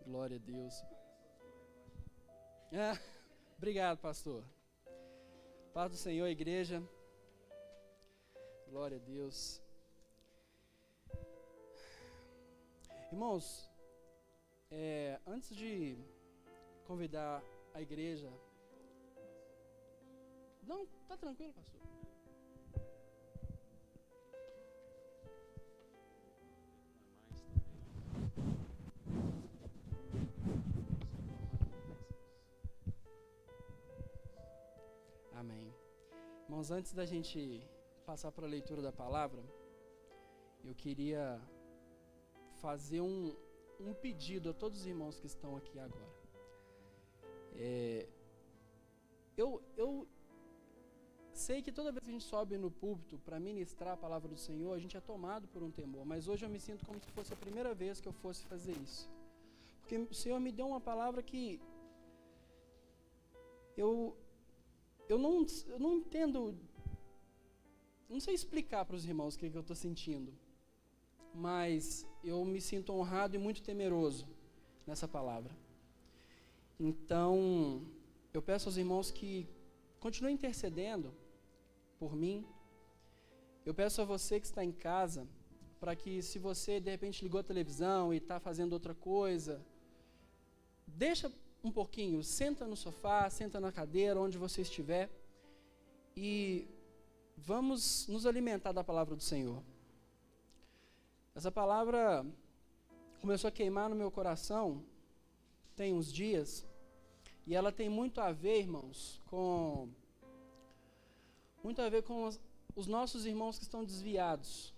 Glória a Deus. Obrigado, pastor. Paz do Senhor, igreja. Glória a Deus. Irmãos, antes de convidar a igreja... Não, tá tranquilo, pastor. Amém. Irmãos, antes da gente passar para a leitura da palavra, eu queria fazer um pedido a todos os irmãos que estão aqui agora. Eu sei que toda vez que a gente sobe no púlpito para ministrar a palavra do Senhor, a gente é tomado por um temor, mas hoje eu me sinto como se fosse a primeira vez que eu fosse fazer isso. Porque o Senhor me deu uma palavra que eu não entendo, não sei explicar para os irmãos o que eu estou sentindo, mas eu me sinto honrado e muito temeroso nessa palavra. Então, eu peço aos irmãos que continuem intercedendo por mim. Eu peço a você que está em casa, para que se você de repente ligou a televisão e está fazendo outra coisa, deixa um pouquinho, senta no sofá, senta na cadeira, onde você estiver, e vamos nos alimentar da palavra do Senhor. Essa palavra começou a queimar no meu coração tem uns dias, e ela tem muito a ver, irmãos, com os nossos irmãos que estão desviados,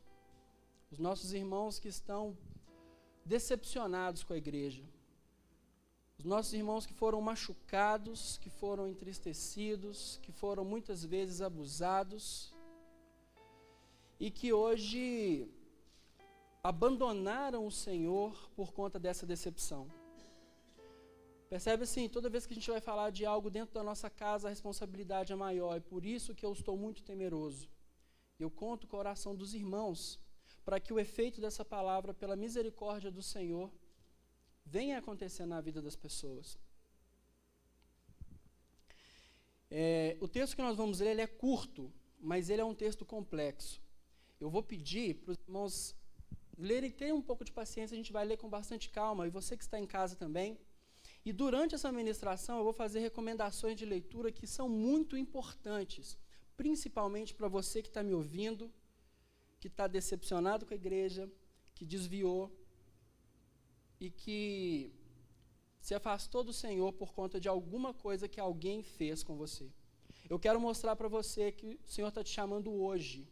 os nossos irmãos que estão decepcionados com a igreja, os nossos irmãos que foram machucados, que foram entristecidos, que foram muitas vezes abusados e que hoje abandonaram o Senhor por conta dessa decepção. Percebe assim, toda vez que a gente vai falar de algo dentro da nossa casa, a responsabilidade é maior, e por isso que eu estou muito temeroso. Eu conto com a oração dos irmãos, para que o efeito dessa palavra, pela misericórdia do Senhor, venha acontecer na vida das pessoas. O texto que nós vamos ler, ele é curto, mas ele é um texto complexo. Eu vou pedir para os irmãos lerem, tenham um pouco de paciência, a gente vai ler com bastante calma, e você que está em casa também. E durante essa ministração eu vou fazer recomendações de leitura que são muito importantes, principalmente para você que está me ouvindo, que está decepcionado com a igreja, que desviou e que se afastou do Senhor por conta de alguma coisa que alguém fez com você. Eu quero mostrar para você que o Senhor está te chamando hoje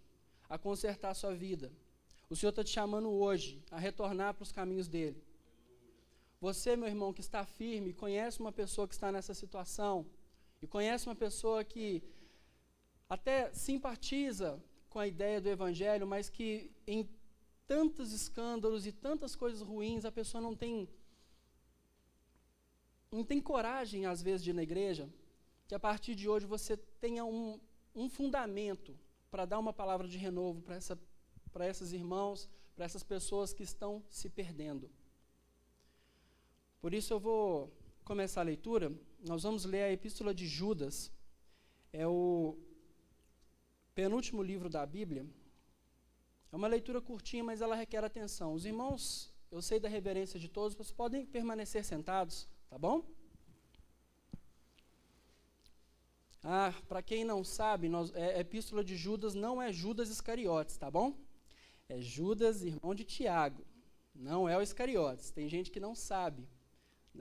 a consertar a sua vida. O Senhor está te chamando hoje a retornar para os caminhos dEle. Você, meu irmão, que está firme, conhece uma pessoa que está nessa situação, e conhece uma pessoa que até simpatiza com a ideia do Evangelho, mas que em tantos escândalos e tantas coisas ruins, a pessoa não tem coragem, às vezes, de ir na igreja, que a partir de hoje você tenha um fundamento para dar uma palavra de renovo para esses irmãos, para essas pessoas que estão se perdendo. Por isso eu vou começar a leitura. Nós vamos ler a Epístola de Judas. É o penúltimo livro da Bíblia. É uma leitura curtinha, mas ela requer atenção. Os irmãos, eu sei da reverência de todos, vocês podem permanecer sentados, tá bom? Para quem não sabe, a Epístola de Judas não é Judas Iscariotes, tá bom? É Judas, irmão de Tiago. Não é o Iscariotes. Tem gente que não sabe.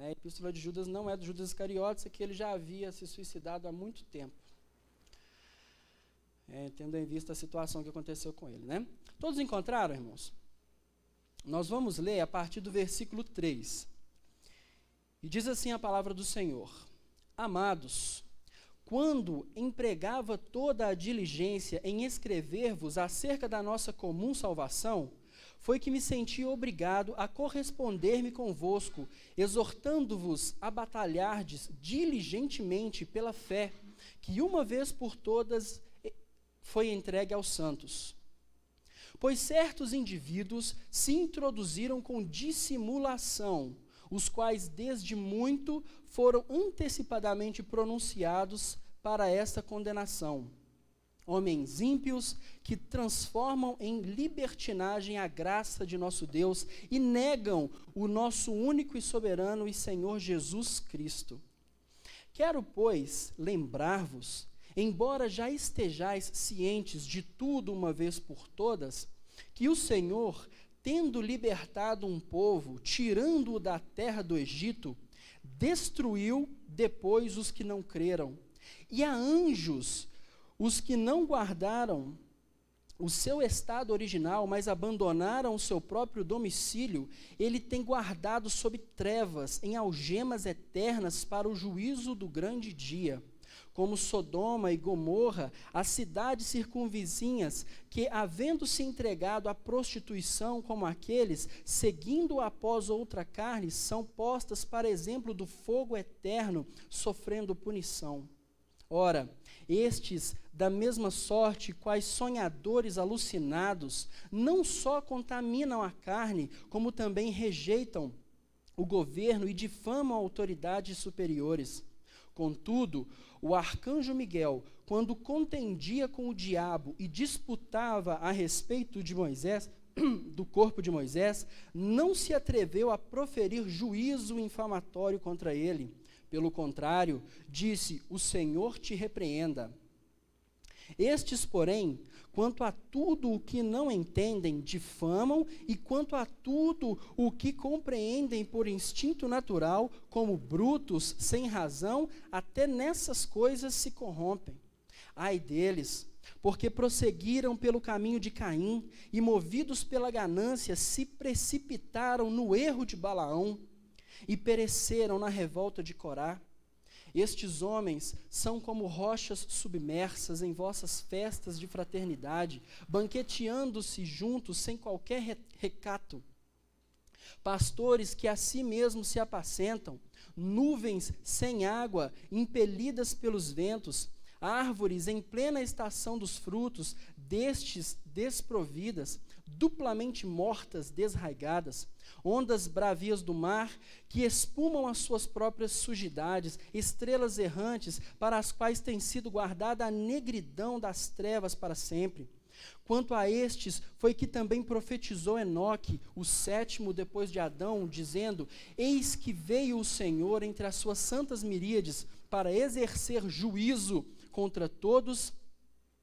A Epístola de Judas não é do Judas Iscariotes, é que ele já havia se suicidado há muito tempo. Tendo em vista a situação que aconteceu com ele, né? Todos encontraram, irmãos? Nós vamos ler a partir do versículo 3. E diz assim a palavra do Senhor: Amados, quando empregava toda a diligência em escrever-vos acerca da nossa comum salvação, foi que me senti obrigado a corresponder-me convosco, exortando-vos a batalhardes diligentemente pela fé, que uma vez por todas foi entregue aos santos. Pois certos indivíduos se introduziram com dissimulação, os quais desde muito foram antecipadamente pronunciados para esta condenação. Homens ímpios que transformam em libertinagem a graça de nosso Deus e negam o nosso único e soberano e Senhor Jesus Cristo. Quero, pois, lembrar-vos, embora já estejais cientes de tudo uma vez por todas, que o Senhor, tendo libertado um povo, tirando-o da terra do Egito, destruiu depois os que não creram, e a anjos, os que não guardaram o seu estado original, mas abandonaram o seu próprio domicílio, ele tem guardado sob trevas, em algemas eternas para o juízo do grande dia. Como Sodoma e Gomorra, as cidades circunvizinhas, que, havendo se entregado à prostituição como aqueles, seguindo após outra carne, são postas para exemplo do fogo eterno, sofrendo punição. Ora, estes, da mesma sorte, quais sonhadores alucinados, não só contaminam a carne, como também rejeitam o governo e difamam autoridades superiores. Contudo, o arcanjo Miguel, quando contendia com o diabo e disputava a respeito de Moisés, do corpo de Moisés, não se atreveu a proferir juízo infamatório contra ele. Pelo contrário, disse: o Senhor te repreenda. Estes, porém, quanto a tudo o que não entendem, difamam, e quanto a tudo o que compreendem por instinto natural, como brutos, sem razão, até nessas coisas se corrompem. Ai deles, porque prosseguiram pelo caminho de Caim, e movidos pela ganância, se precipitaram no erro de Balaão, e pereceram na revolta de Corá. Estes homens são como rochas submersas em vossas festas de fraternidade, banqueteando-se juntos sem qualquer recato. Pastores que a si mesmos se apacentam, nuvens sem água, impelidas pelos ventos, árvores em plena estação dos frutos, destes desprovidas, duplamente mortas, desraigadas, ondas bravias do mar, que espumam as suas próprias sujidades, estrelas errantes, para as quais tem sido guardada a negridão das trevas para sempre. Quanto a estes, foi que também profetizou Enoque, o sétimo depois de Adão, dizendo: eis que veio o Senhor entre as suas santas miríades, para exercer juízo contra todos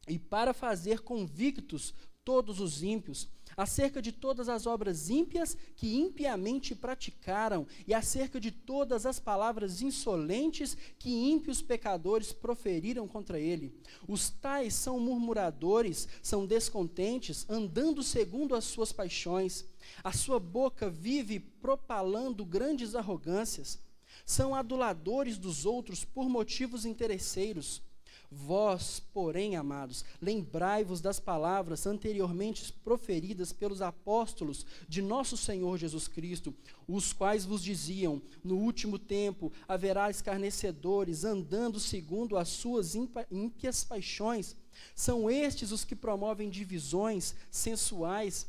e para fazer convictos todos os ímpios, acerca de todas as obras ímpias que impiamente praticaram, e acerca de todas as palavras insolentes que ímpios pecadores proferiram contra ele. Os tais são murmuradores, são descontentes, andando segundo as suas paixões. A sua boca vive propalando grandes arrogâncias. São aduladores dos outros por motivos interesseiros. Vós, porém, amados, lembrai-vos das palavras anteriormente proferidas pelos apóstolos de nosso Senhor Jesus Cristo, os quais vos diziam: no último tempo haverá escarnecedores, andando segundo as suas ímpias paixões. São estes os que promovem divisões sensuais,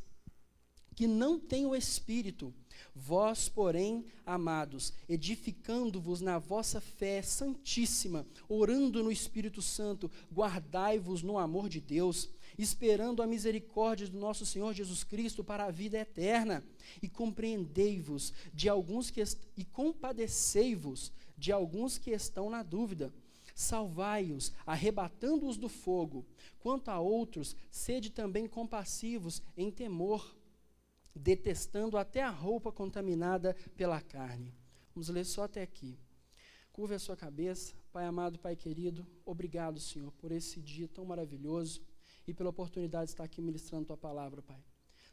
que não têm o Espírito. Vós, porém, amados, edificando-vos na vossa fé santíssima, orando no Espírito Santo, guardai-vos no amor de Deus, esperando a misericórdia do nosso Senhor Jesus Cristo para a vida eterna, e compreendei-vos de alguns e compadecei-vos de alguns que estão na dúvida. Salvai-os, arrebatando-os do fogo. Quanto a outros, sede também compassivos em temor, detestando até a roupa contaminada pela carne. Vamos ler só até aqui. Curve a sua cabeça. Pai amado, Pai querido, obrigado, Senhor, por esse dia tão maravilhoso e pela oportunidade de estar aqui ministrando Tua palavra, Pai.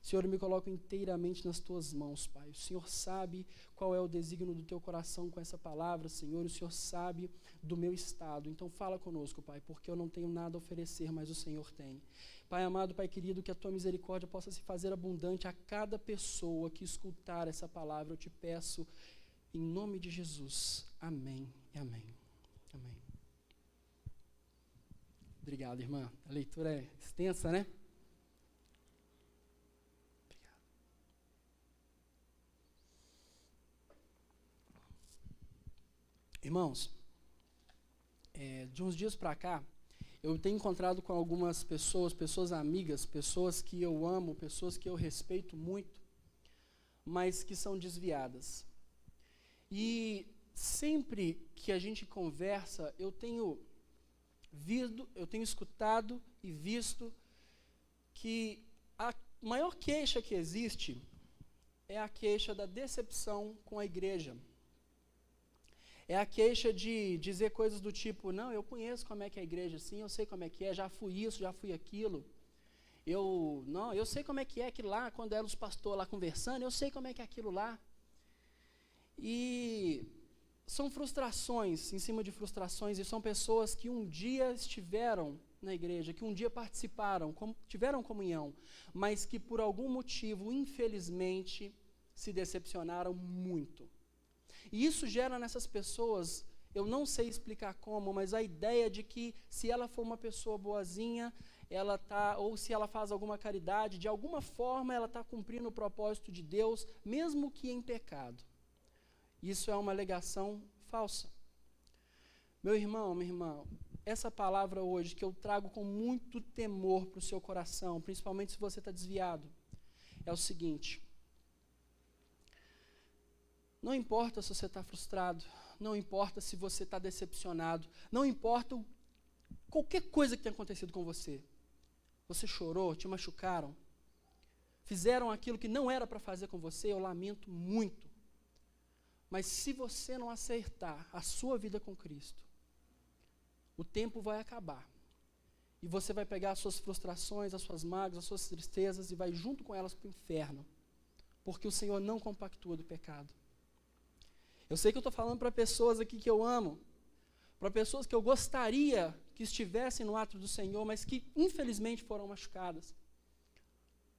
Senhor, eu me coloco inteiramente nas Tuas mãos, Pai. O Senhor sabe qual é o desígnio do Teu coração com essa palavra, Senhor. O Senhor sabe do meu estado. Então fala conosco, Pai, porque eu não tenho nada a oferecer, mas o Senhor tem. Pai amado, Pai querido, que a Tua misericórdia possa se fazer abundante a cada pessoa que escutar essa palavra. Eu te peço, em nome de Jesus. Amém e amém. Amém. Obrigado, irmã. A leitura é extensa, né? Irmãos, de uns dias para cá, eu tenho encontrado com algumas pessoas amigas, pessoas que eu amo, pessoas que eu respeito muito, mas que são desviadas. E sempre que a gente conversa, eu tenho escutado e visto que a maior queixa que existe é a queixa da decepção com a igreja. É a queixa de dizer coisas do tipo, não, eu conheço como é que é a igreja, sim, eu sei como é que é, já fui isso, já fui aquilo. Eu sei como é que é aquilo lá, quando eram os pastores lá conversando, eu sei como é que é aquilo lá. E são frustrações em cima de frustrações, e são pessoas que um dia estiveram na igreja, que um dia participaram, tiveram comunhão, mas que por algum motivo, infelizmente, se decepcionaram muito. E isso gera nessas pessoas, eu não sei explicar como, mas a ideia de que se ela for uma pessoa boazinha, ou se ela faz alguma caridade, de alguma forma ela está cumprindo o propósito de Deus, mesmo que em pecado. Isso é uma alegação falsa. Meu irmão, minha irmã, essa palavra hoje que eu trago com muito temor para o seu coração, principalmente se você está desviado, é o seguinte: não importa se você está frustrado, não importa se você está decepcionado, não importa qualquer coisa que tenha acontecido com você. Você chorou, te machucaram, fizeram aquilo que não era para fazer com você, eu lamento muito. Mas se você não acertar a sua vida com Cristo, o tempo vai acabar. E você vai pegar as suas frustrações, as suas mágoas, as suas tristezas e vai junto com elas para o inferno. Porque o Senhor não compactua do pecado. Eu sei que eu estou falando para pessoas aqui que eu amo, para pessoas que eu gostaria que estivessem no ato do Senhor, mas que infelizmente foram machucadas.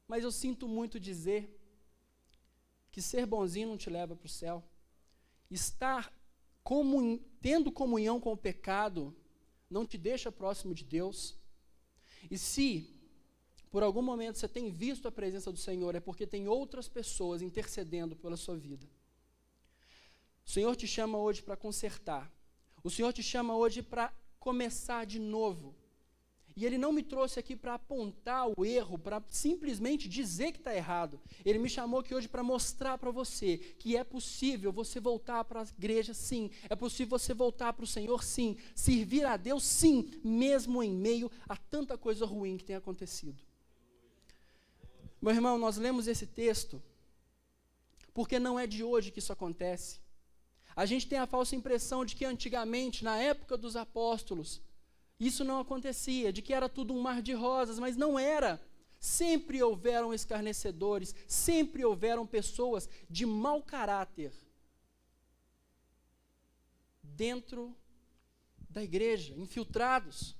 Mas eu sinto muito dizer que ser bonzinho não te leva para o céu. Estar tendo comunhão com o pecado não te deixa próximo de Deus. E se por algum momento você tem visto a presença do Senhor, é porque tem outras pessoas intercedendo pela sua vida. O Senhor te chama hoje para consertar. O Senhor te chama hoje para começar de novo. E Ele não me trouxe aqui para apontar o erro, para simplesmente dizer que está errado. Ele me chamou aqui hoje para mostrar para você que é possível você voltar para a igreja, sim. É possível você voltar para o Senhor, sim. Servir a Deus, sim, mesmo em meio a tanta coisa ruim que tem acontecido. Meu irmão, nós lemos esse texto porque não é de hoje que isso acontece. A gente tem a falsa impressão de que antigamente, na época dos apóstolos, isso não acontecia, de que era tudo um mar de rosas, mas não era. Sempre houveram escarnecedores, sempre houveram pessoas de mau caráter dentro da igreja, infiltrados.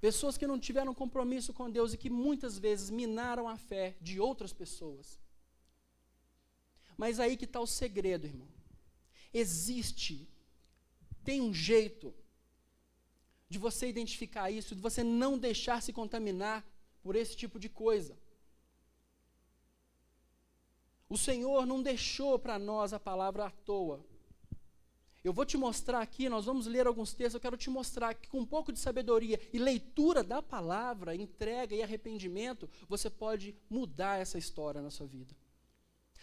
Pessoas que não tiveram compromisso com Deus e que muitas vezes minaram a fé de outras pessoas. Mas aí que está o segredo, irmão. Tem um jeito de você identificar isso, de você não deixar se contaminar por esse tipo de coisa. O Senhor não deixou para nós a palavra à toa. Eu vou te mostrar aqui, nós vamos ler alguns textos, eu quero te mostrar que com um pouco de sabedoria e leitura da palavra, entrega e arrependimento, você pode mudar essa história na sua vida.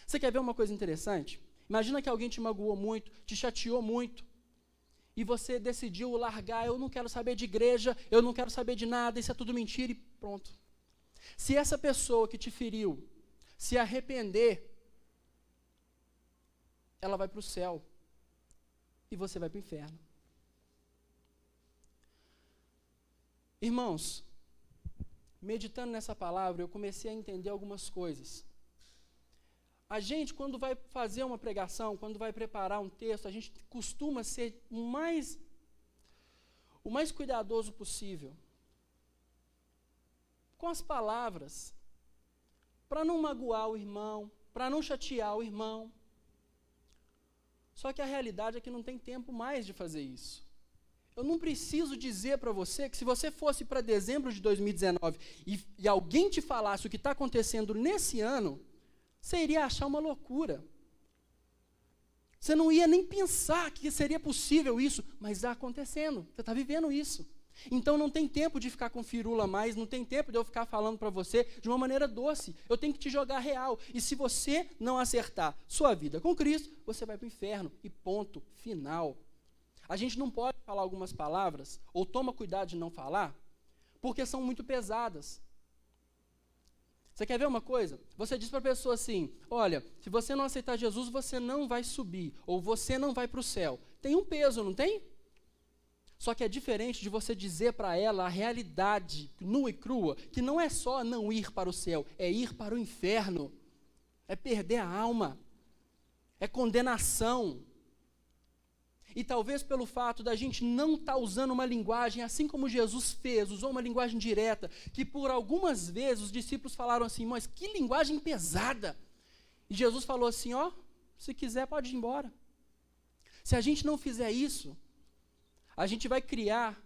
Você quer ver uma coisa interessante? Imagina que alguém te magoou muito, te chateou muito, e você decidiu largar, eu não quero saber de igreja, eu não quero saber de nada, isso é tudo mentira e pronto. Se essa pessoa que te feriu se arrepender, ela vai para o céu e você vai para o inferno. Irmãos, meditando nessa palavra, eu comecei a entender algumas coisas. A gente, quando vai fazer uma pregação, quando vai preparar um texto, a gente costuma ser o mais cuidadoso possível com as palavras, para não magoar o irmão, para não chatear o irmão. Só que a realidade é que não tem tempo mais de fazer isso. Eu não preciso dizer para você que se você fosse para dezembro de 2019 e alguém te falasse o que está acontecendo nesse ano, você iria achar uma loucura. Você não ia nem pensar que seria possível isso, mas está acontecendo, você está vivendo isso. Então não tem tempo de ficar com firula mais, não tem tempo de eu ficar falando para você de uma maneira doce. Eu tenho que te jogar real. E se você não acertar sua vida com Cristo, você vai para o inferno. E ponto final. A gente não pode falar algumas palavras, ou toma cuidado de não falar, porque são muito pesadas. Você quer ver uma coisa? Você diz para a pessoa assim, olha, se você não aceitar Jesus, você não vai subir, ou você não vai para o céu. Tem um peso, não tem? Só que é diferente de você dizer para ela a realidade nua e crua, que não é só não ir para o céu, é ir para o inferno, é perder a alma, é condenação. E talvez pelo fato da gente não estar usando uma linguagem assim como Jesus fez, usou uma linguagem direta, que por algumas vezes os discípulos falaram assim, mas que linguagem pesada. E Jesus falou assim, ó, se quiser pode ir embora. Se a gente não fizer isso, a gente vai criar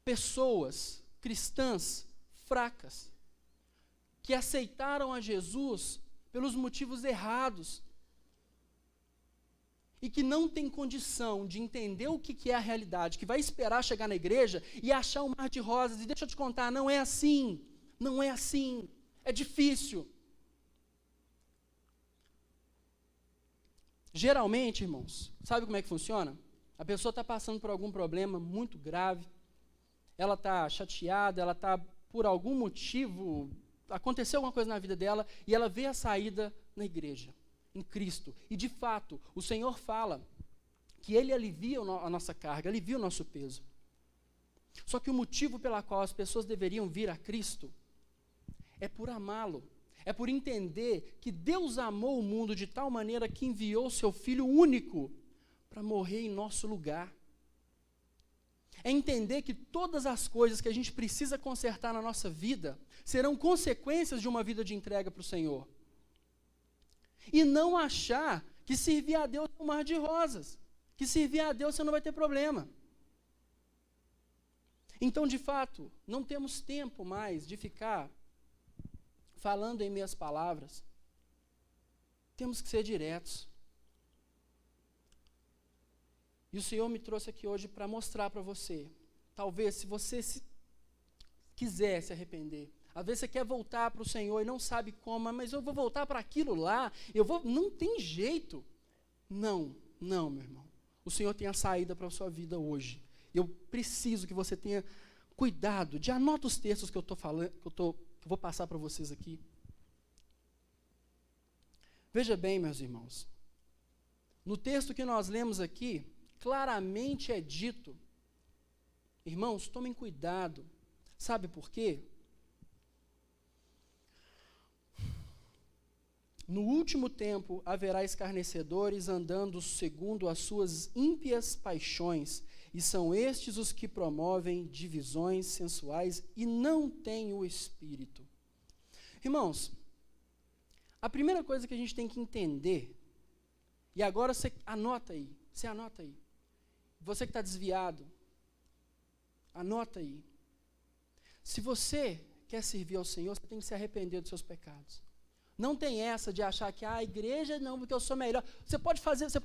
pessoas cristãs fracas, que aceitaram a Jesus pelos motivos errados, e que não tem condição de entender o que é a realidade, que vai esperar chegar na igreja e achar um mar de rosas, e deixa eu te contar, não é assim, não é assim, é difícil. Geralmente, irmãos, sabe como é que funciona? A pessoa está passando por algum problema muito grave, ela está chateada, ela está, por algum motivo, aconteceu alguma coisa na vida dela, e ela vê a saída na igreja, em Cristo. E, de fato, o Senhor fala que Ele alivia a nossa carga, alivia o nosso peso. Só que o motivo pela qual as pessoas deveriam vir a Cristo é por amá-lo, é por entender que Deus amou o mundo de tal maneira que enviou seu Filho único para morrer em nosso lugar. É entender que todas as coisas que a gente precisa consertar na nossa vida serão consequências de uma vida de entrega para o Senhor. E não achar que servir a Deus é um mar de rosas, que servir a Deus você não vai ter problema. Então, de fato, não temos tempo mais de ficar falando em meias palavras. Temos que ser diretos. E o Senhor me trouxe aqui hoje para mostrar para você, talvez se você quiser se arrepender, às vezes você quer voltar para o Senhor e não sabe como, mas eu vou voltar para aquilo lá, não tem jeito. Não, meu irmão. O Senhor tem a saída para a sua vida hoje. Eu preciso que você tenha cuidado de anota os textos que eu estou falando, que eu vou passar para vocês aqui. Veja bem, meus irmãos, no texto que nós lemos aqui, claramente é dito, irmãos, tomem cuidado, sabe por quê? No último tempo haverá escarnecedores andando segundo as suas ímpias paixões, e são estes os que promovem divisões sensuais e não têm o Espírito. Irmãos, a primeira coisa que a gente tem que entender, e agora você anota aí, você que está desviado, anota aí. Se você quer servir ao Senhor, você tem que se arrepender dos seus pecados. Não tem essa de achar que a igreja não, porque eu sou melhor. Você pode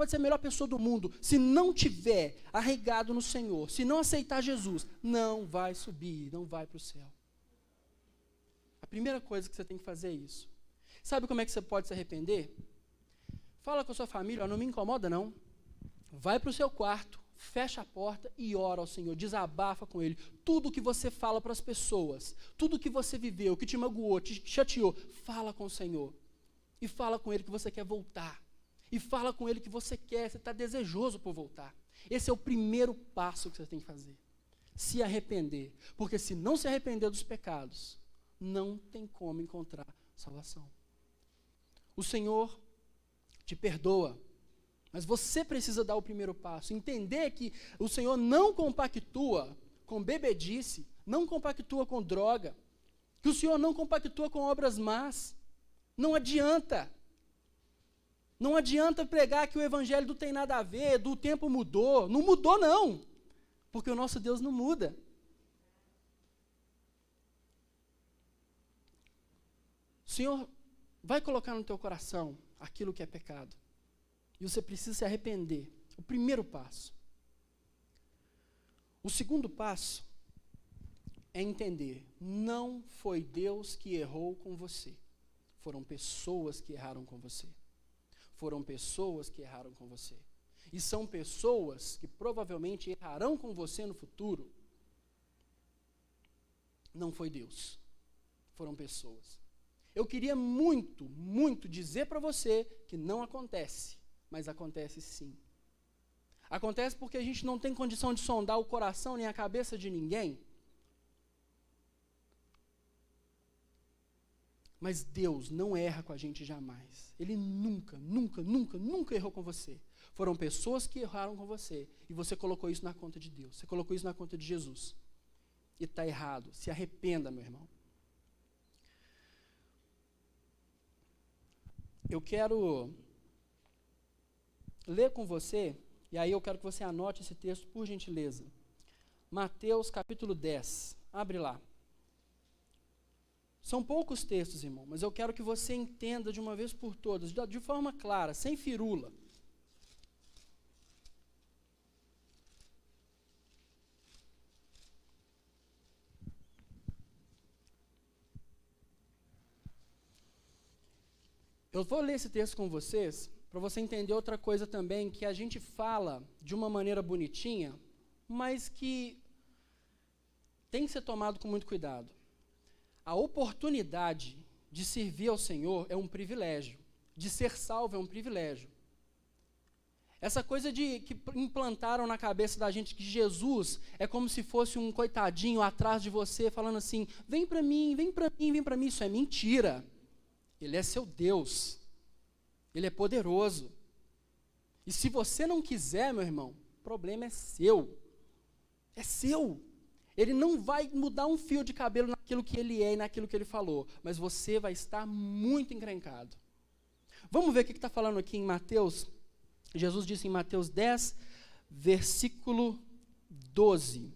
ser a melhor pessoa do mundo. Se não tiver arraigado no Senhor, se não aceitar Jesus, não vai subir, não vai para o céu. A primeira coisa que você tem que fazer é isso. Sabe como é que você pode se arrepender? Fala com a sua família, não me incomoda não. Vai para o seu quarto, fecha a porta e ora ao Senhor, desabafa com Ele. Tudo que você fala para as pessoas, tudo que você viveu, que te magoou, te chateou, fala com o Senhor. E fala com Ele que você quer voltar. E fala com Ele que você está desejoso por voltar. Esse é o primeiro passo que você tem que fazer. Se arrepender. Porque se não se arrepender dos pecados, não tem como encontrar salvação. O Senhor te perdoa. Mas você precisa dar o primeiro passo, entender que o Senhor não compactua com bebedice, não compactua com droga, que o Senhor não compactua com obras más. Não adianta. Não adianta pregar que o evangelho não tem nada a ver, do tempo mudou. Não mudou não, porque o nosso Deus não muda. O Senhor vai colocar no teu coração aquilo que é pecado. E você precisa se arrepender. O primeiro passo. O segundo passo é entender, não foi Deus que errou com você. Foram pessoas que erraram com você. Foram pessoas que erraram com você. E são pessoas que provavelmente errarão com você no futuro. Não foi Deus. Foram pessoas. Eu queria muito, muito dizer para você que não acontece, mas acontece sim. Acontece porque a gente não tem condição de sondar o coração nem a cabeça de ninguém. Mas Deus não erra com a gente jamais. Ele nunca, nunca, nunca, nunca errou com você. Foram pessoas que erraram com você. E você colocou isso na conta de Deus. Você colocou isso na conta de Jesus. E está errado. Se arrependa, meu irmão. Eu quero ler com você, e aí eu quero que você anote esse texto, por gentileza. Mateus capítulo 10. Abre lá. São poucos textos, irmão, mas eu quero que você entenda de uma vez por todas, de forma clara, sem firula. Eu vou ler esse texto com vocês, para você entender outra coisa também, que a gente fala de uma maneira bonitinha, mas que tem que ser tomado com muito cuidado. A oportunidade de servir ao Senhor é um privilégio. De ser salvo é um privilégio. Essa coisa que implantaram na cabeça da gente que Jesus é como se fosse um coitadinho atrás de você, falando assim, vem para mim, vem para mim, vem para mim. Isso é mentira. Ele é seu Deus. Ele é poderoso. E se você não quiser, meu irmão, o problema é seu. É seu. Ele não vai mudar um fio de cabelo naquilo que ele é e naquilo que ele falou, mas você vai estar muito encrencado. Vamos ver o que está falando aqui em Mateus. Jesus disse em Mateus 10, versículo 12.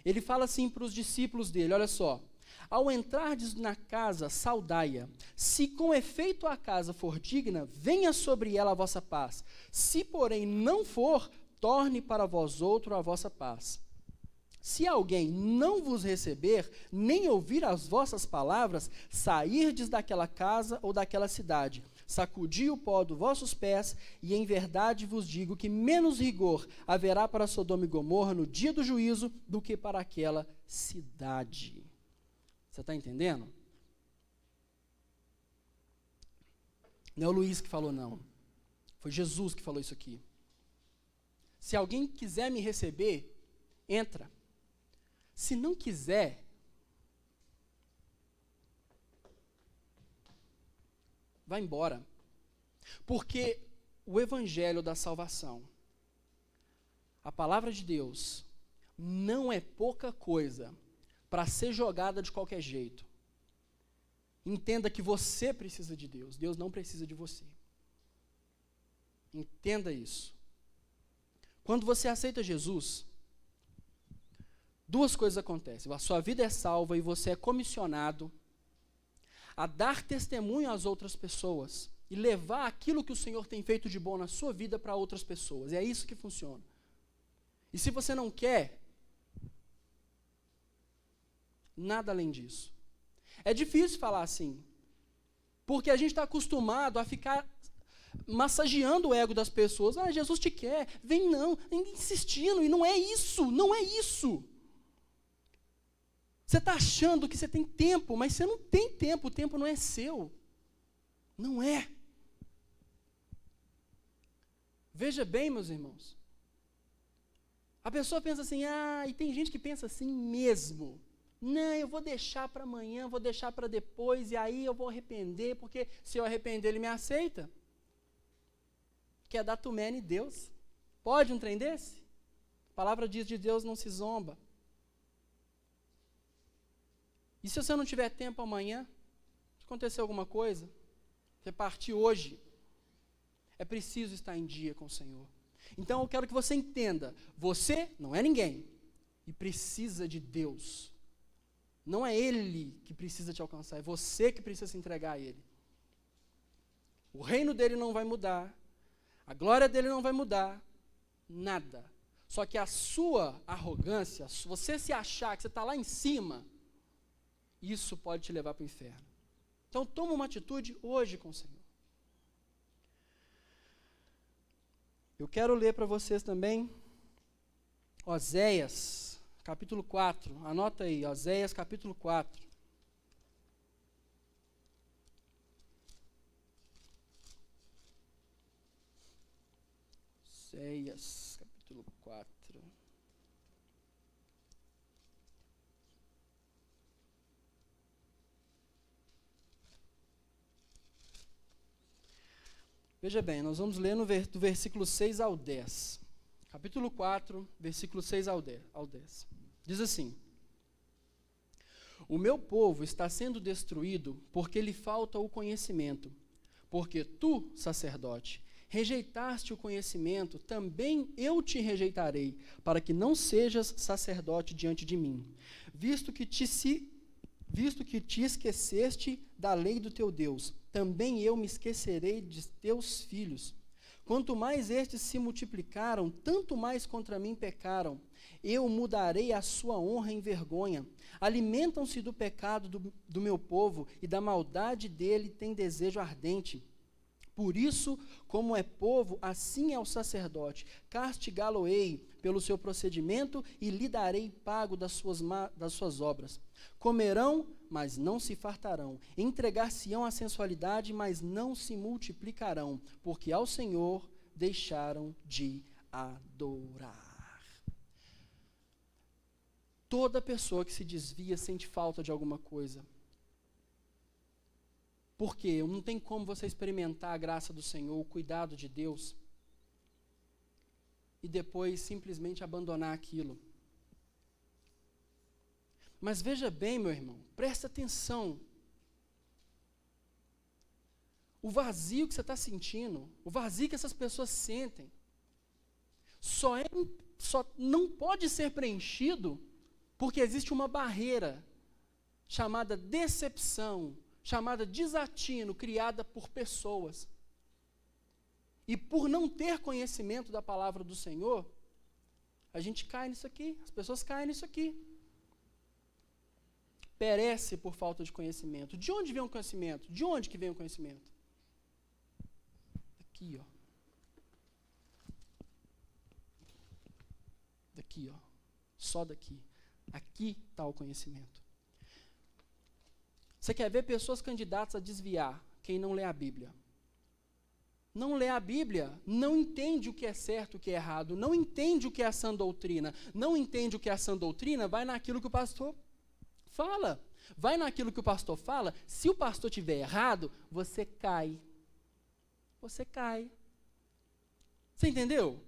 Ele fala assim para os discípulos dele, olha só. Ao entrardes na casa, saudai-a. Se com efeito a casa for digna, venha sobre ela a vossa paz. Se, porém, não for, torne para vós outro a vossa paz. Se alguém não vos receber, nem ouvir as vossas palavras, sairdes daquela casa ou daquela cidade, sacudi o pó dos vossos pés, e em verdade vos digo que menos rigor haverá para Sodoma e Gomorra no dia do juízo do que para aquela cidade. Você está entendendo? Não é o Luiz que falou, não. Foi Jesus que falou isso aqui. Se alguém quiser me receber, entra. Se não quiser, vai embora. Porque o evangelho da salvação, a palavra de Deus, não é pouca coisa para ser jogada de qualquer jeito. Entenda que você precisa de Deus, Deus não precisa de você. Entenda isso. Quando você aceita Jesus, duas coisas acontecem. A sua vida é salva e você é comissionado a dar testemunho às outras pessoas e levar aquilo que o Senhor tem feito de bom na sua vida para outras pessoas. É isso que funciona. E se você não quer, nada além disso. É difícil falar assim, porque a gente está acostumado a ficar massageando o ego das pessoas. Ah, Jesus te quer, vem não, insistindo, e não é isso, não é isso. Você está achando que você tem tempo, mas você não tem tempo, o tempo não é seu. Não é. Veja bem, meus irmãos. A pessoa pensa assim, e tem gente que pensa assim mesmo. Não, eu vou deixar para amanhã, vou deixar para depois, e aí eu vou arrepender, porque se eu arrepender, ele me aceita. Quer dar tumene em Deus. Pode um trem desse? A palavra diz de Deus não se zomba. E se você não tiver tempo amanhã, se acontecer alguma coisa, você partir hoje, é preciso estar em dia com o Senhor. Então eu quero que você entenda, você não é ninguém e precisa de Deus. Não é Ele que precisa te alcançar, é você que precisa se entregar a Ele. O reino dele não vai mudar, A glória dele não vai mudar. Nada. Só que a sua arrogância, se você se achar que você está lá em cima, isso pode te levar para o inferno. Então, toma uma atitude hoje com o Senhor. Eu quero ler para vocês também Oséias, capítulo 4. Anota aí, Oséias, capítulo 4. Oséias, capítulo 4. Veja bem, nós vamos ler do versículo 6 ao 10. Capítulo 4, versículo 6 ao 10. Diz assim: O meu povo está sendo destruído porque lhe falta o conhecimento. Porque tu, sacerdote, rejeitaste o conhecimento, também eu te rejeitarei, para que não sejas sacerdote diante de mim. Visto que te esqueceste da lei do teu Deus, também eu me esquecerei de teus filhos. Quanto mais estes se multiplicaram, tanto mais contra mim pecaram. Eu mudarei a sua honra em vergonha. Alimentam-se do pecado do meu povo, e da maldade dele tem desejo ardente. Por isso, como é povo, assim é o sacerdote. Castigá-lo-ei pelo seu procedimento e lhe darei pago das suas obras. Comerão, mas não se fartarão. Entregar-se-ão à sensualidade, mas não se multiplicarão, porque ao Senhor deixaram de adorar. Toda pessoa que se desvia sente falta de alguma coisa. Porque não tem como você experimentar a graça do Senhor, o cuidado de Deus, e depois simplesmente abandonar aquilo. Mas veja bem, meu irmão, presta atenção. O vazio que você está sentindo, o vazio que essas pessoas sentem, só não pode ser preenchido porque existe uma barreira chamada decepção, chamada desatino, criada por pessoas. E por não ter conhecimento da palavra do Senhor, a gente cai nisso aqui, as pessoas caem nisso aqui. Perece por falta de conhecimento. De onde vem o conhecimento? De onde que vem o conhecimento? Daqui, ó. Daqui, ó. Só daqui. Aqui está o conhecimento. Você quer ver pessoas candidatas a desviar? Quem não lê a Bíblia. Não lê a Bíblia, não entende o que é certo e o que é errado, não entende o que é a sã doutrina, não entende o que é a sã doutrina, vai naquilo que o pastor fala. Vai naquilo que o pastor fala, se o pastor estiver errado, você cai. Você cai. Você entendeu?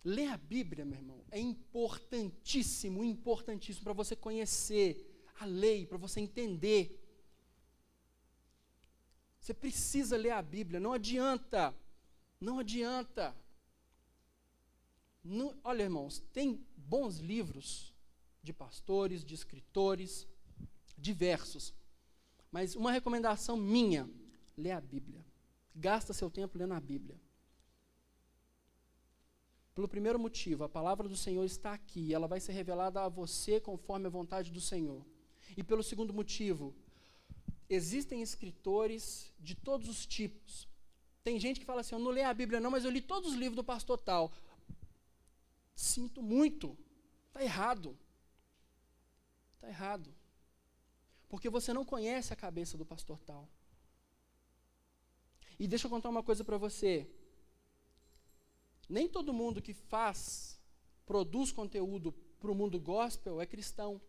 Ler a Bíblia, meu irmão, é importantíssimo, importantíssimo para você conhecer a lei, para você entender. Você precisa ler a Bíblia, não adianta. Não adianta. Não, olha, irmãos, tem bons livros de pastores, de escritores, diversos. Mas uma recomendação minha, lê a Bíblia. Gasta seu tempo lendo a Bíblia. Pelo primeiro motivo, a palavra do Senhor está aqui, ela vai ser revelada a você conforme a vontade do Senhor. E pelo segundo motivo, existem escritores de todos os tipos. Tem gente que fala assim, eu não leio a Bíblia não, mas eu li todos os livros do pastor tal. Sinto muito, está errado. Está errado. Porque você não conhece a cabeça do pastor tal. E deixa eu contar uma coisa para você. Nem todo mundo que produz conteúdo para o mundo gospel é cristão.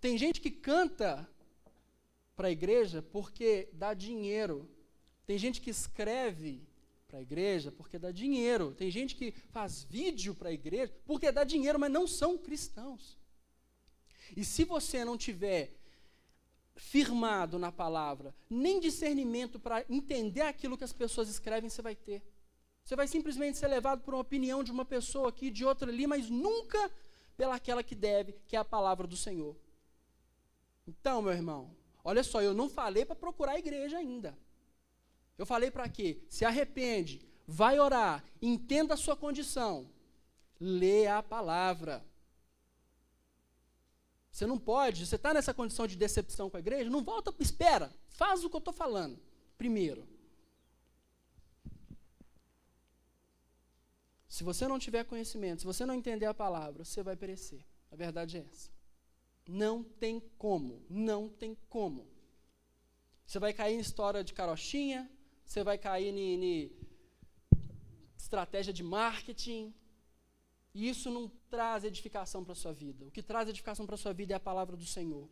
Tem gente que canta para a igreja porque dá dinheiro. Tem gente que escreve para a igreja porque dá dinheiro. Tem gente que faz vídeo para a igreja porque dá dinheiro, mas não são cristãos. E se você não tiver firmado na palavra, nem discernimento para entender aquilo que as pessoas escrevem, você vai ter. Você vai simplesmente ser levado por uma opinião de uma pessoa aqui, de outra ali, mas nunca pelaquela que deve, que é a palavra do Senhor. Então, meu irmão, olha só, eu não falei para procurar a igreja ainda. Eu falei para quê? Se arrepende, vai orar, entenda a sua condição, lê a palavra. Você não pode, você está nessa condição de decepção com a igreja, não volta, espera, faz o que eu estou falando, primeiro. Se você não tiver conhecimento, se você não entender a palavra, você vai perecer. A verdade é essa. Não tem como, não tem como. Você vai cair em história de carochinha, você vai cair em estratégia de marketing, e isso não traz edificação para a sua vida. O que traz edificação para a sua vida é a palavra do Senhor.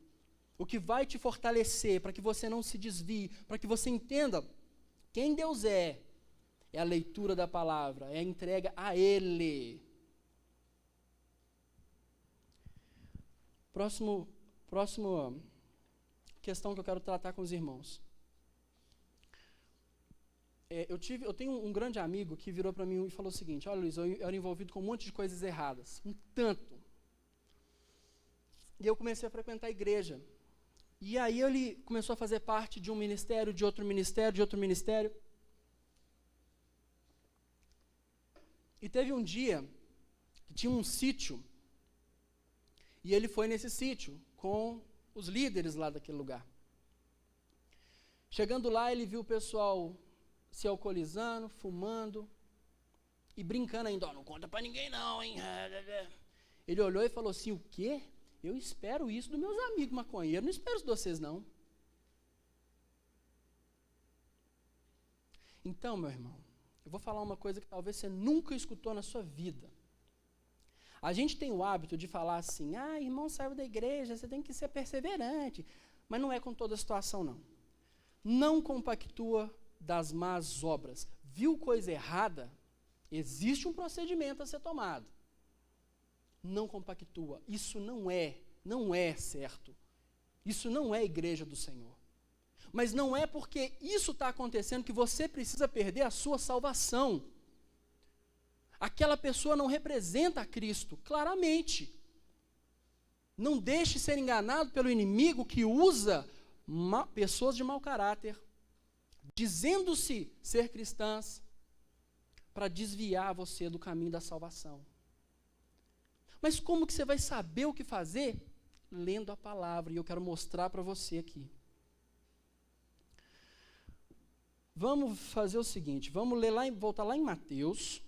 O que vai te fortalecer para que você não se desvie, para que você entenda quem Deus é a leitura da palavra, é a entrega a Ele. Próxima questão que eu quero tratar com os irmãos. Eu tenho um grande amigo que virou para mim e falou o seguinte: olha, Luiz, eu era envolvido com um monte de coisas erradas, um tanto. E eu comecei a frequentar a igreja. E aí ele começou a fazer parte de um ministério, de outro ministério, de outro ministério. E teve um dia que tinha um sítio, e ele foi nesse sítio com os líderes lá daquele lugar. Chegando lá, ele viu o pessoal se alcoolizando, fumando e brincando ainda. Não conta pra ninguém não, hein? Ele olhou e falou assim: o quê? Eu espero isso dos meus amigos maconheiros, não espero isso de vocês não. Então, meu irmão, eu vou falar uma coisa que talvez você nunca escutou na sua vida. A gente tem o hábito de falar assim: irmão, saiu da igreja, você tem que ser perseverante. Mas não é com toda a situação, não. Não compactua das más obras. Viu coisa errada? Existe um procedimento a ser tomado. Não compactua. Isso não é certo. Isso não é igreja do Senhor. Mas não é porque isso está acontecendo que você precisa perder a sua salvação. Aquela pessoa não representa a Cristo, claramente. Não deixe ser enganado pelo inimigo que usa pessoas de mau caráter, dizendo-se ser cristãs, para desviar você do caminho da salvação. Mas como que você vai saber o que fazer? Lendo a palavra, e eu quero mostrar para você aqui. Vamos fazer o seguinte, vamos ler voltar lá em Mateus.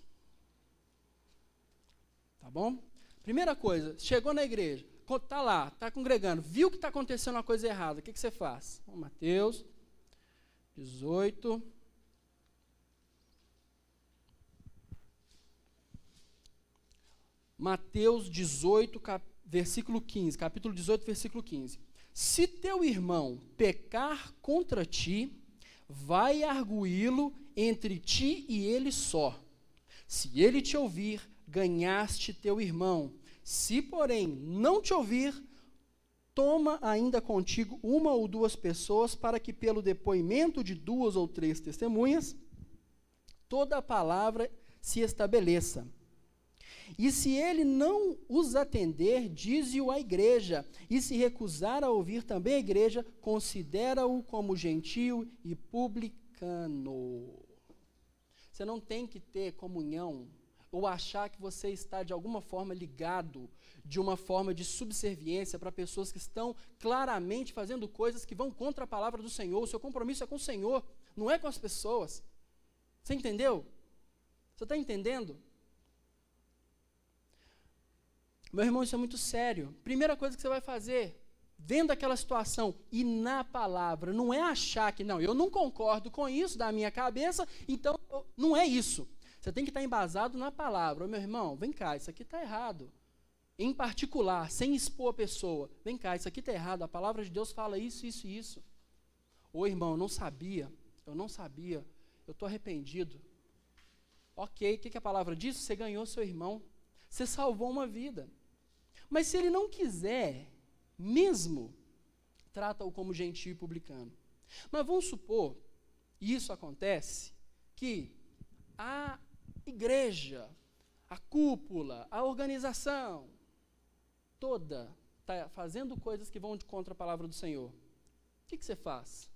Tá bom? Primeira coisa, chegou na igreja, está lá, está congregando, viu que está acontecendo uma coisa errada, o que você faz? Mateus 18. Mateus 18, versículo 15, capítulo 18, versículo 15. Se teu irmão pecar contra ti, vai arguí-lo entre ti e ele só. Se ele te ouvir, ganhaste teu irmão. Se, porém, não te ouvir, toma ainda contigo uma ou duas pessoas, para que pelo depoimento de 2 ou 3 testemunhas, toda a palavra se estabeleça. E se ele não os atender, dize-o à igreja, e se recusar a ouvir também a igreja, considera-o como gentio e publicano. Você não tem que ter comunhão ou achar que você está de alguma forma ligado, de uma forma de subserviência para pessoas que estão claramente fazendo coisas que vão contra a palavra do Senhor. O seu compromisso é com o Senhor, não é com as pessoas. Você entendeu? Você está entendendo? Meu irmão, isso é muito sério. Primeira coisa que você vai fazer, vendo aquela situação, e na palavra, não é achar que, não, eu não concordo com isso da minha cabeça, então não é isso. Você tem que estar embasado na palavra. Ô, meu irmão, vem cá, isso aqui está errado. Em particular, sem expor a pessoa, vem cá, isso aqui está errado, a palavra de Deus fala isso, isso e isso. Ô, irmão, eu não sabia, eu estou arrependido. Ok, o que a palavra diz? Você ganhou seu irmão, você salvou uma vida. Mas se ele não quiser, mesmo, trata-o como gentio e publicano. Mas vamos supor, e isso acontece, que a igreja, a cúpula, a organização, toda está fazendo coisas que vão de contra a palavra do Senhor. O que você faz?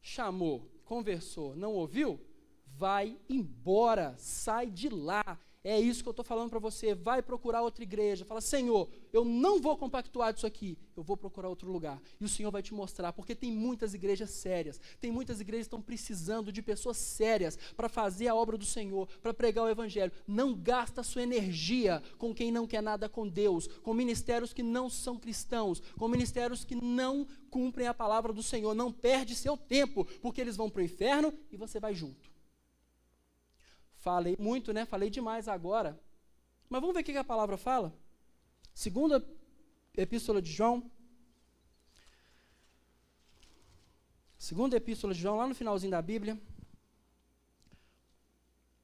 Chamou, conversou, não ouviu? vai embora, sai de lá. É isso que eu estou falando para você. Vai procurar outra igreja. Fala, Senhor, eu não vou compactuar disso aqui. Eu vou procurar outro lugar. E o Senhor vai te mostrar, porque tem muitas igrejas sérias. Tem muitas igrejas que estão precisando de pessoas sérias para fazer a obra do Senhor, para pregar o Evangelho. Não gasta a sua energia com quem não quer nada com Deus, com ministérios que não são cristãos, com ministérios que não cumprem a palavra do Senhor. Não perde seu tempo, porque eles vão para o inferno e você vai junto. Falei muito, né? Falei demais agora. Mas vamos ver o que a palavra fala? Segunda Epístola de João. Segunda Epístola de João, lá no finalzinho da Bíblia.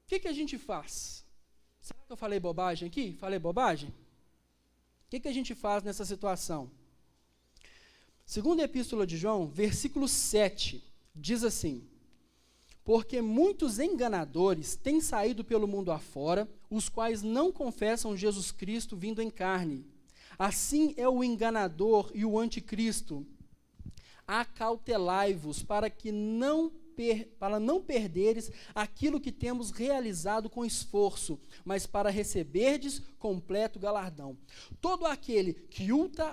O que a gente faz? Será que eu falei bobagem aqui? Falei bobagem? O que a gente faz nessa situação? Segunda Epístola de João, versículo 7, diz assim: porque muitos enganadores têm saído pelo mundo afora, os quais não confessam Jesus Cristo vindo em carne. Assim é o enganador e o anticristo. Acautelai-vos para não perderes aquilo que temos realizado com esforço, mas para receberdes completo galardão. Todo aquele que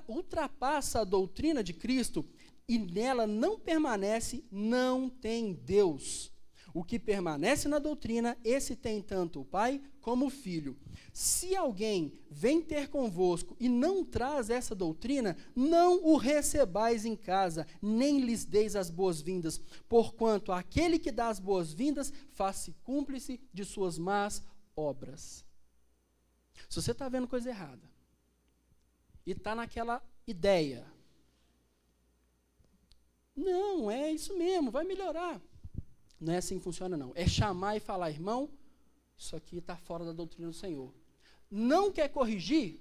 ultrapassa a doutrina de Cristo e nela não permanece, não tem Deus. O que permanece na doutrina, esse tem tanto o Pai como o Filho. Se alguém vem ter convosco e não traz essa doutrina, não o recebais em casa, nem lhes deis as boas-vindas, porquanto aquele que dá as boas-vindas faz-se cúmplice de suas más obras. Se você está vendo coisa errada e está naquela ideia, não, é isso mesmo, vai melhorar. Não é assim que funciona, não. É chamar e falar, irmão, isso aqui está fora da doutrina do Senhor. Não quer corrigir?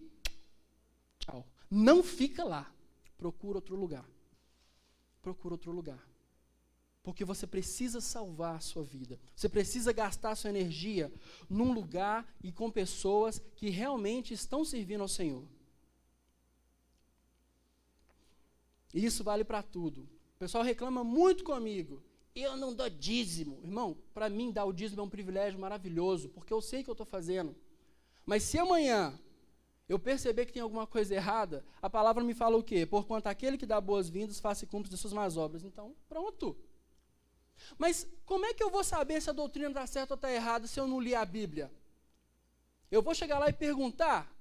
Tchau. Não fica lá. Procura outro lugar. Procura outro lugar. Porque você precisa salvar a sua vida. Você precisa gastar a sua energia num lugar e com pessoas que realmente estão servindo ao Senhor. E isso vale para tudo. O pessoal reclama muito comigo. Eu não dou dízimo. Irmão, para mim dar o dízimo é um privilégio maravilhoso, porque eu sei o que eu estou fazendo. Mas se amanhã eu perceber que tem alguma coisa errada, a palavra me fala o quê? Porquanto aquele que dá boas-vindas faça cúmplice de suas más obras. Então, pronto. Mas como é que eu vou saber se a doutrina está certa ou está errada se eu não li a Bíblia? Eu vou chegar lá e perguntar,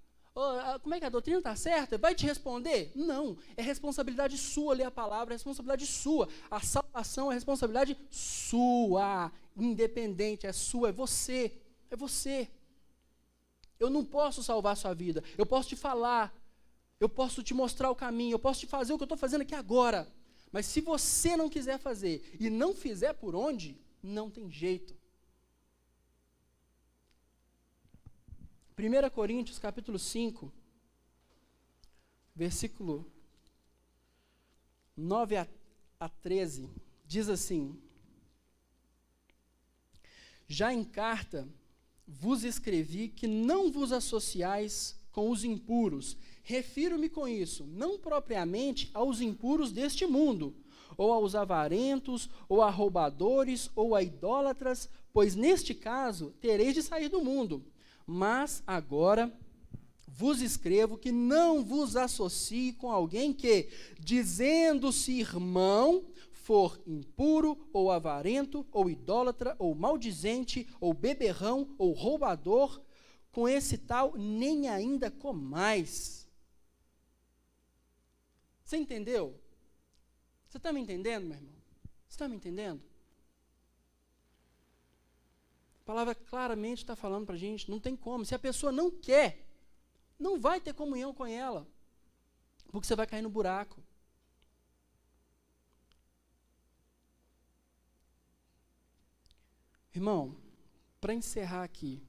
como é que a doutrina está certa? Vai te responder? Não, é responsabilidade sua ler a palavra, é responsabilidade sua. A salvação é responsabilidade sua, independente, é sua, é você, é você. Eu não posso salvar a sua vida, eu posso te falar, eu posso te mostrar o caminho, eu posso te fazer o que eu estou fazendo aqui agora. Mas se você não quiser fazer e não fizer por onde, não tem jeito. 1 Coríntios, capítulo 5, versículo 9 a 13, diz assim: já em carta vos escrevi que não vos associais com os impuros. Refiro-me com isso, não propriamente aos impuros deste mundo, ou aos avarentos, ou a roubadores, ou a idólatras, pois neste caso tereis de sair do mundo. Mas agora vos escrevo que não vos associe com alguém que, dizendo-se irmão, for impuro, ou avarento, ou idólatra, ou maldizente, ou beberrão, ou roubador, com esse tal nem ainda comais. Você entendeu? Você está me entendendo, meu irmão? Você está me entendendo? A palavra claramente está falando para a gente, não tem como. Se a pessoa não quer, não vai ter comunhão com ela, porque você vai cair no buraco. Irmão, para encerrar aqui,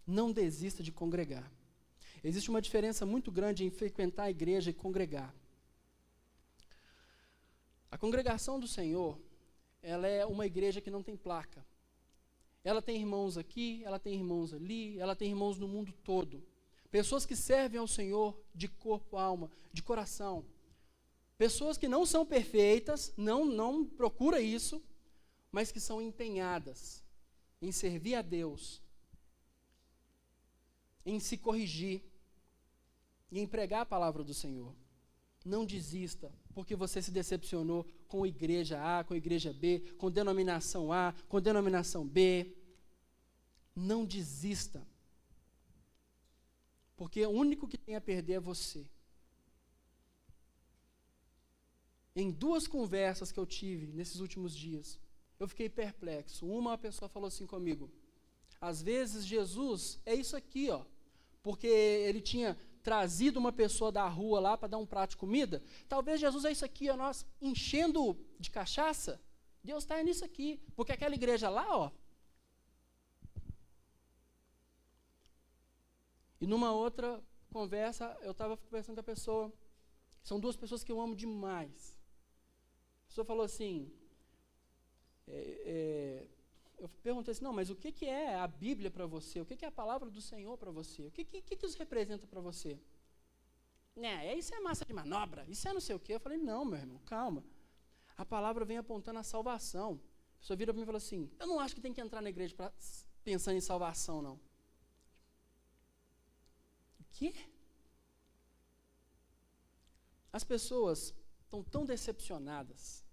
não desista de congregar. Existe uma diferença muito grande em frequentar a igreja e congregar. A congregação do Senhor, ela é uma igreja que não tem placa. Ela tem irmãos aqui, ela tem irmãos ali, ela tem irmãos no mundo todo. Pessoas que servem ao Senhor de corpo, alma, de coração. Pessoas que não são perfeitas, não procura isso, mas que são empenhadas. em servir a Deus, em se corrigir e em pregar a palavra do Senhor. Não desista, porque você se decepcionou com a igreja A, com a igreja B, com denominação A, com denominação B. Não desista, porque o único que tem a perder é você. Em 2 conversas que eu tive nesses últimos dias, eu fiquei perplexo. Uma pessoa falou assim comigo: às vezes Jesus é isso aqui, ó, porque ele tinha trazido uma pessoa da rua lá para dar um prato de comida. Talvez Jesus é isso aqui, ó, nós enchendo de cachaça. Deus está nisso aqui, porque aquela igreja lá, ó. E numa outra conversa, eu estava conversando com a pessoa. São 2 pessoas que eu amo demais. A pessoa falou assim, eu perguntei assim, não, mas o que é a Bíblia para você? O que é a palavra do Senhor para você? O que isso representa para você? Isso é massa de manobra, isso é não sei o quê. Eu falei, não, meu irmão, calma. A palavra vem apontando a salvação. A pessoa vira para mim e fala assim, eu não acho que tem que entrar na igreja pensando em salvação, não. O quê? As pessoas estão tão decepcionadas,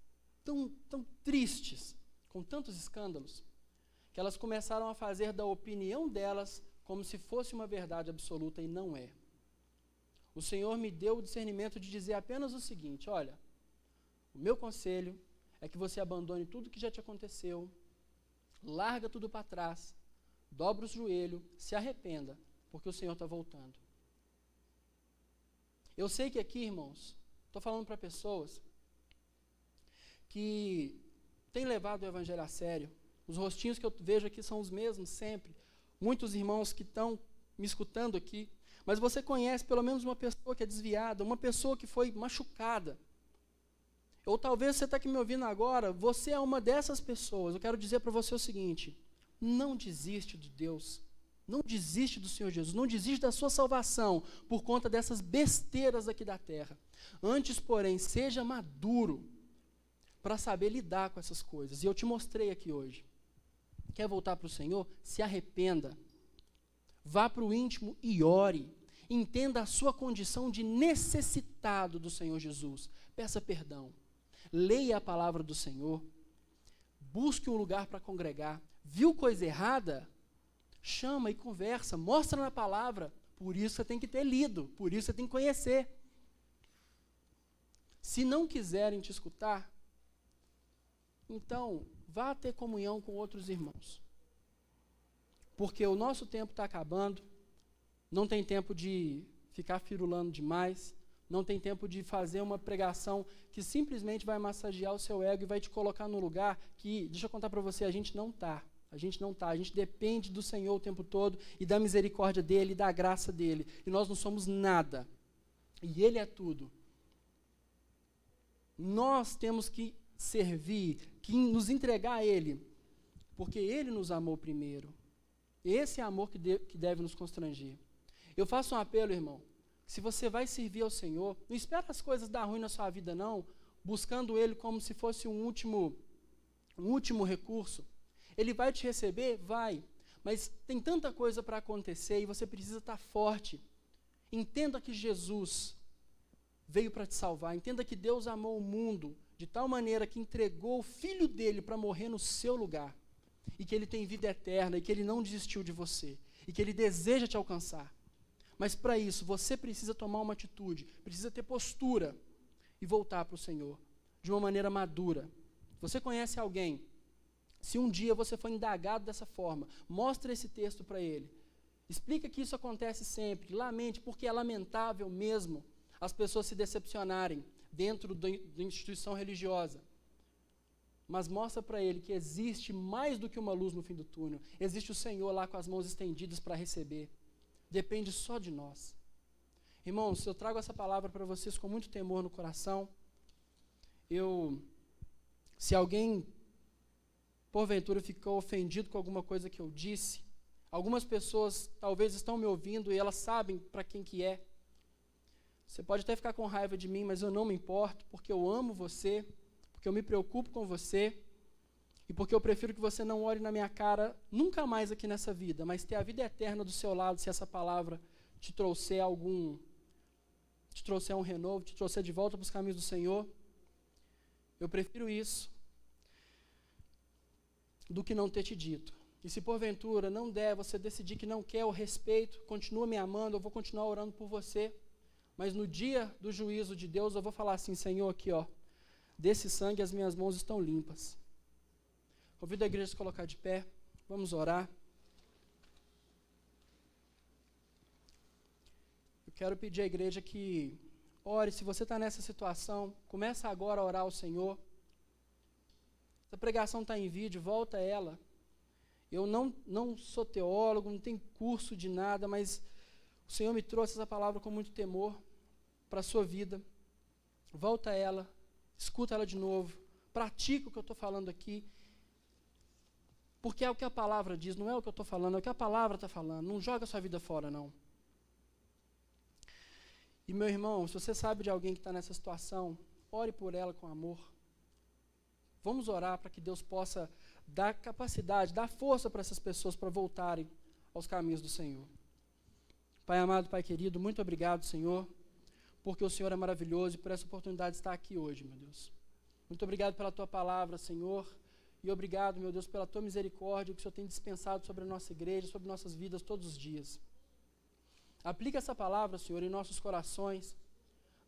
tão tristes, com tantos escândalos, que elas começaram a fazer da opinião delas como se fosse uma verdade absoluta, e não é. O Senhor me deu o discernimento de dizer apenas o seguinte, olha, o meu conselho é que você abandone tudo que já te aconteceu, larga tudo para trás, dobra os joelhos, se arrependa, porque o Senhor está voltando. Eu sei que aqui, irmãos, estou falando para pessoas que têm levado o Evangelho a sério. Os rostinhos que eu vejo aqui são os mesmos sempre. Muitos irmãos que estão me escutando aqui. Mas você conhece pelo menos uma pessoa que é desviada, uma pessoa que foi machucada. Ou talvez você está aqui me ouvindo agora, você é uma dessas pessoas. Eu quero dizer para você o seguinte, não desiste de Deus. Não desiste do Senhor Jesus, não desiste da sua salvação por conta dessas besteiras aqui da terra. Antes, porém, seja maduro para saber lidar com essas coisas. E eu te mostrei aqui hoje. Quer voltar para o Senhor? Se arrependa. Vá para o íntimo e ore. Entenda a sua condição de necessitado do Senhor Jesus. Peça perdão. Leia a palavra do Senhor. Busque um lugar para congregar. Viu coisa errada? Chama e conversa, mostra na palavra. Por isso você tem que ter lido, por isso você tem que conhecer. Se não quiserem te escutar, então vá ter comunhão com outros irmãos. Porque o nosso tempo está acabando, não tem tempo de ficar firulando demais, não tem tempo de fazer uma pregação que simplesmente vai massagear o seu ego e vai te colocar num lugar que, deixa eu contar para você, a gente não está. A gente não está, a gente depende do Senhor o tempo todo e da misericórdia dEle, e da graça dEle. E nós não somos nada. E Ele é tudo. Nós temos que servir, que nos entregar a Ele, porque Ele nos amou primeiro. Esse é amor que deve nos constranger. Eu faço um apelo, irmão. Se você vai servir ao Senhor, não espera as coisas dar ruim na sua vida, não, buscando Ele como se fosse um último recurso. Ele vai te receber? Vai. Mas tem tanta coisa para acontecer e você precisa estar forte. Entenda que Jesus veio para te salvar. Entenda que Deus amou o mundo de tal maneira que entregou o Filho dele para morrer no seu lugar. E que Ele tem vida eterna e que Ele não desistiu de você. E que Ele deseja te alcançar. Mas para isso, você precisa tomar uma atitude, precisa ter postura e voltar para o Senhor de uma maneira madura. Você conhece alguém? Se um dia você for indagado dessa forma, mostre esse texto para ele. Explica que isso acontece sempre. Lamente, porque é lamentável mesmo as pessoas se decepcionarem dentro da instituição religiosa. Mas mostra para ele que existe mais do que uma luz no fim do túnel. Existe o Senhor lá com as mãos estendidas para receber. Depende só de nós. Irmãos, eu trago essa palavra para vocês com muito temor no coração. Se alguém porventura ficou ofendido com alguma coisa que eu disse, algumas pessoas talvez estão me ouvindo e elas sabem para quem que é. Você pode até ficar com raiva de mim, mas eu não me importo, porque eu amo você, porque eu me preocupo com você, e porque eu prefiro que você não olhe na minha cara nunca mais aqui nessa vida, mas ter a vida eterna do seu lado, se essa palavra te trouxer um renovo, te trouxer de volta para os caminhos do Senhor. Eu prefiro isso do que não ter te dito. E se porventura não der, você decidir que não quer o respeito, continua me amando, eu vou continuar orando por você. Mas no dia do juízo de Deus, eu vou falar assim: Senhor, aqui ó, desse sangue as minhas mãos estão limpas. Convido a igreja a se colocar de pé, vamos orar. Eu quero pedir à igreja que ore. Se você está nessa situação, começa agora a orar ao Senhor. Essa pregação está em vídeo, volta a ela. Eu não sou teólogo, não tenho curso de nada, mas o Senhor me trouxe essa palavra com muito temor para a sua vida. Volta a ela, escuta ela de novo, pratica o que eu estou falando aqui, porque é o que a palavra diz, não é o que eu estou falando, é o que a palavra está falando. Não joga a sua vida fora, não. E meu irmão, se você sabe de alguém que está nessa situação, ore por ela com amor. Vamos orar para que Deus possa dar capacidade, dar força para essas pessoas para voltarem aos caminhos do Senhor. Pai amado, Pai querido, muito obrigado, Senhor, porque o Senhor é maravilhoso e por essa oportunidade de estar aqui hoje, meu Deus. Muito obrigado pela Tua palavra, Senhor, e obrigado, meu Deus, pela Tua misericórdia que o Senhor tem dispensado sobre a nossa igreja, sobre nossas vidas todos os dias. Aplica essa palavra, Senhor, em nossos corações,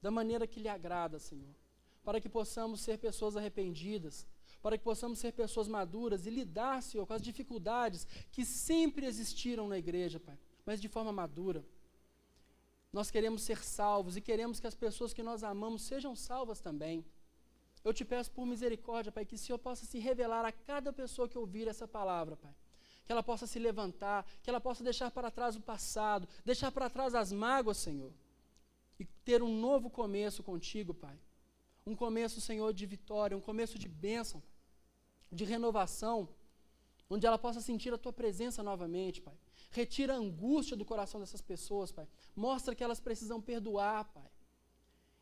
da maneira que lhe agrada, Senhor, para que possamos ser pessoas arrependidas, para que possamos ser pessoas maduras e lidar, Senhor, com as dificuldades que sempre existiram na igreja, Pai, mas de forma madura. Nós queremos ser salvos e queremos que as pessoas que nós amamos sejam salvas também. Eu te peço por misericórdia, Pai, que o Senhor possa se revelar a cada pessoa que ouvir essa palavra, Pai. Que ela possa se levantar, que ela possa deixar para trás o passado, deixar para trás as mágoas, Senhor, e ter um novo começo contigo, Pai. Um começo, Senhor, de vitória, um começo de bênção, de renovação, onde ela possa sentir a Tua presença novamente, Pai. Retira a angústia do coração dessas pessoas, Pai. Mostra que elas precisam perdoar, Pai.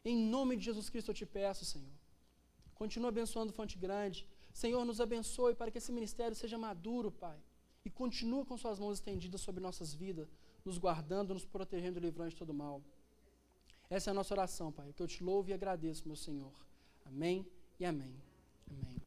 Em nome de Jesus Cristo eu te peço, Senhor. Continua abençoando Fonte Grande. Senhor, nos abençoe para que esse ministério seja maduro, Pai. E continua com suas mãos estendidas sobre nossas vidas, nos guardando, nos protegendo e livrando de todo mal. Essa é a nossa oração, Pai, que eu te louvo e agradeço, meu Senhor. Amém e amém. Amém.